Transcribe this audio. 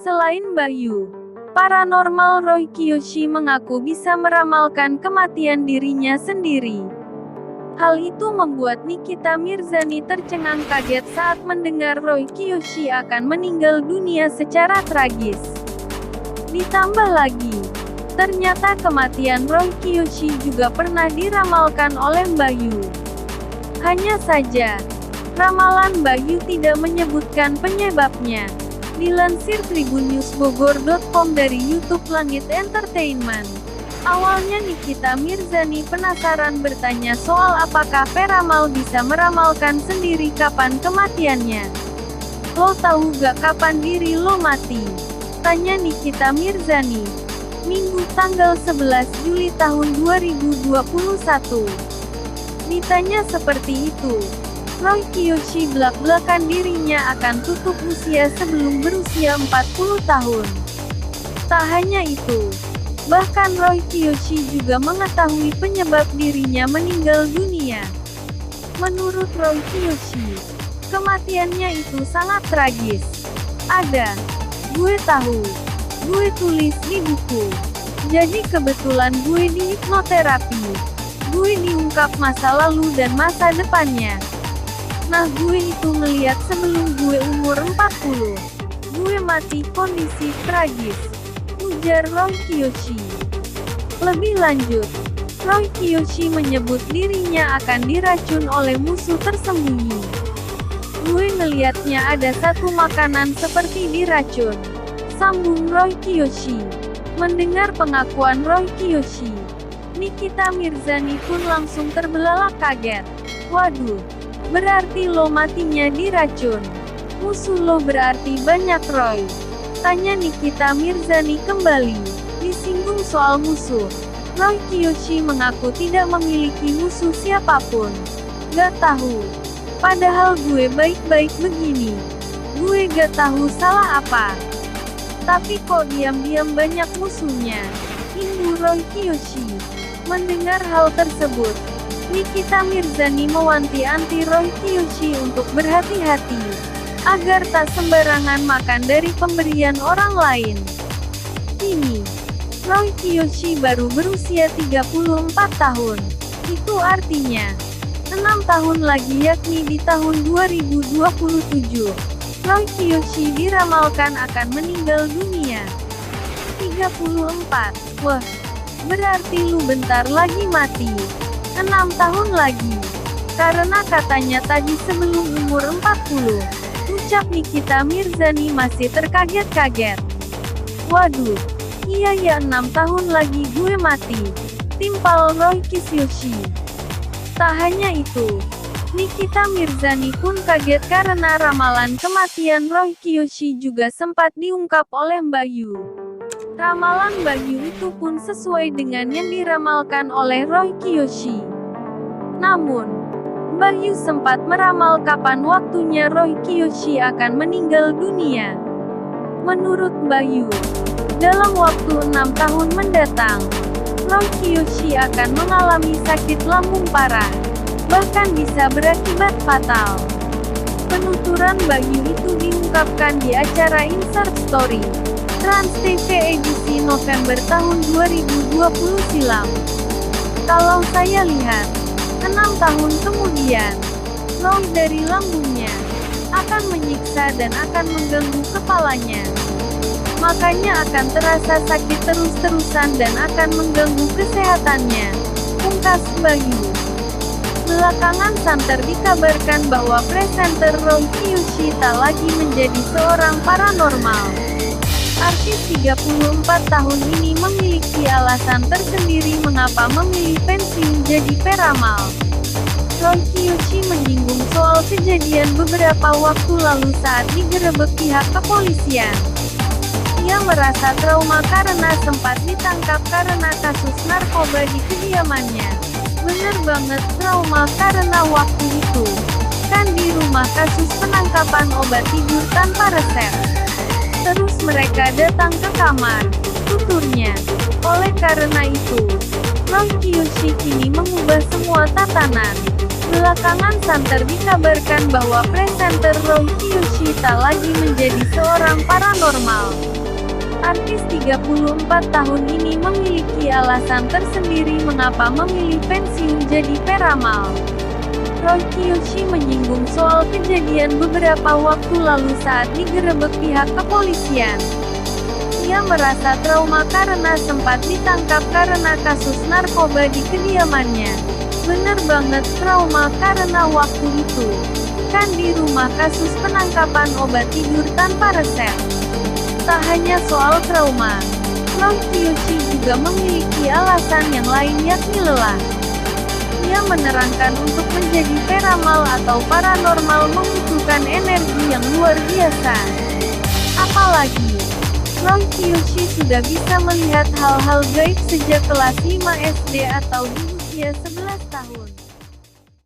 Selain Bayu, paranormal Roy Kiyoshi mengaku bisa meramalkan kematian dirinya sendiri. Hal itu membuat Nikita Mirzani tercengang kaget saat mendengar Roy Kiyoshi akan meninggal dunia secara tragis. Ditambah lagi, ternyata kematian Roy Kiyoshi juga pernah diramalkan oleh Bayu. Hanya saja, ramalan Bayu tidak menyebutkan penyebabnya. Dilansir tribunnews.bogor.com dari YouTube Langit Entertainment. Awalnya Nikita Mirzani penasaran bertanya soal apakah peramal bisa meramalkan sendiri kapan kematiannya. Lo tahu gak kapan diri lo mati? Tanya Nikita Mirzani. Minggu tanggal 11 Juli tahun 2021. Ditanya seperti itu, Roy Kiyoshi belak-belakan dirinya akan tutup usia sebelum berusia 40 tahun. Tak hanya itu, bahkan Roy Kiyoshi juga mengetahui penyebab dirinya meninggal dunia. Menurut Roy Kiyoshi, kematiannya itu sangat tragis. Ada, gue tahu, gue tulis di buku. Jadi kebetulan gue di hipnoterapi. Gue diungkap masa lalu dan masa depannya. Nah gue itu ngeliat sebelum gue umur 40. Gue mati kondisi tragis. Ujar Roy Kiyoshi. Lebih lanjut, Roy Kiyoshi menyebut dirinya akan diracun oleh musuh tersembunyi. Gue ngeliatnya ada satu makanan seperti diracun. Sambung Roy Kiyoshi. Mendengar pengakuan Roy Kiyoshi, Nikita Mirzani pun langsung terbelalak kaget. Waduh, berarti lo matinya diracun. Musuh lo berarti banyak Roy. Tanya Nikita Mirzani kembali. Disinggung soal musuh, Roy Kiyoshi mengaku tidak memiliki musuh siapapun. Gak tahu. Padahal gue baik-baik begini. Gue gak tahu salah apa. Tapi kok diam-diam banyak musuhnya. Imbu Roy Kiyoshi. Mendengar hal tersebut, Nikita Mirzani mewanti-wanti Roy Kiyoshi untuk berhati-hati, agar tak sembarangan makan dari pemberian orang lain. Kini, Roy Kiyoshi baru berusia 34 tahun. Itu artinya, 6 tahun lagi yakni di tahun 2027, Roy Kiyoshi diramalkan akan meninggal dunia. 34. Wah, berarti lu bentar lagi mati. 6 tahun lagi. Karena katanya tadi sebelum umur 40. Ucap Nikita Mirzani masih terkaget-kaget. Waduh, iya ya 6 tahun lagi gue mati. Timpal Roy Kiyoshi. Tak hanya itu, Nikita Mirzani pun kaget karena ramalan kematian Roy Kiyoshi juga sempat diungkap oleh Bayu. Ramalan Bayu itu pun sesuai dengan yang diramalkan oleh Roy Kiyoshi. Namun, Bayu sempat meramal kapan waktunya Roy Kiyoshi akan meninggal dunia. Menurut Bayu, dalam waktu 6 tahun mendatang, Roy Kiyoshi akan mengalami sakit lambung parah, bahkan bisa berakibat fatal. Penuturan Bayu itu diungkapkan di acara Insert Story Trans TV edisi November tahun 2020 silam. Kalau saya lihat, 6 tahun kemudian, Roy dari lambungnya akan menyiksa dan akan mengganggu kepalanya. Makanya akan terasa sakit terus-terusan dan akan mengganggu kesehatannya, ungkas Bayu. Belakangan santer dikabarkan bahwa presenter Roy Kiyoshi tak lagi menjadi seorang paranormal. Artis 34 tahun ini memiliki alasan tersendiri mengapa memilih pensiun jadi peramal. Roy Kiyoshi menyinggung soal kejadian beberapa waktu lalu saat digerebek pihak kepolisian. Ia merasa trauma karena sempat ditangkap karena kasus narkoba di kediamannya. Bener banget trauma karena waktu itu, kan di rumah kasus penangkapan obat tidur tanpa resep. Terus mereka datang ke kamar, tuturnya. Oleh karena itu, Roy Kiyoshi kini mengubah semua tatanan. Belakangan santer dikabarkan bahwa presenter Roy Kiyoshi tak lagi menjadi seorang paranormal. Artis 34 tahun ini memiliki alasan tersendiri mengapa memilih pensiun jadi peramal. Roy Kiyoshi menyinggung soal kejadian beberapa waktu lalu saat digerebek pihak kepolisian. Ia merasa trauma karena sempat ditangkap karena kasus narkoba di kediamannya. Bener banget trauma karena waktu itu, kan di rumah kasus penangkapan obat tidur tanpa resep. Tak hanya soal trauma, Roy Kiyoshi juga memiliki alasan yang lain yakni lelah. Ia menerangkan untuk menjadi peramal atau paranormal membutuhkan energi yang luar biasa. Apalagi, Roy Kiyoshi sudah bisa melihat hal-hal gaib sejak kelas 5 SD atau di usia 11 tahun.